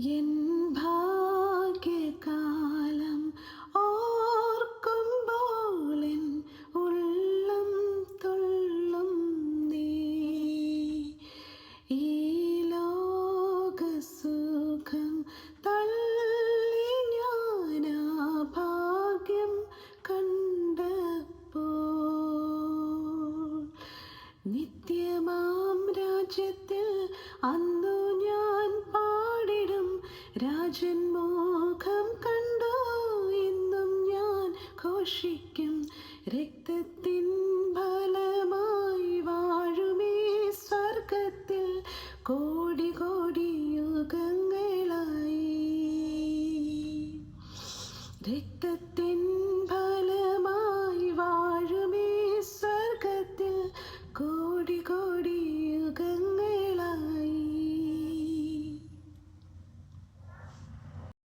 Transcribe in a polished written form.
N ഭാഗ്യകാലം ഓർക്കുമ്പോൾ N ഉള്ളം തുള്ളും നീ. ഈ ലോകസുഖം തള്ളി ഞാനാ ഭാഗ്യം കണ്ടപ്പോൾ നിത്യമാം രാജ്യത്തിൽ അന്നു ഞാൻ പാടിടും രാജൻ മോഹം കണ്ടു എന്നും ഞാൻ ഘോഷിക്കും. രക്തത്തിൻ ഫലമായി വാഴുമേ സ്വർഗത്തിൽ കോടി കോടി യുഗങ്ങളായി. രക്തത്തിൻ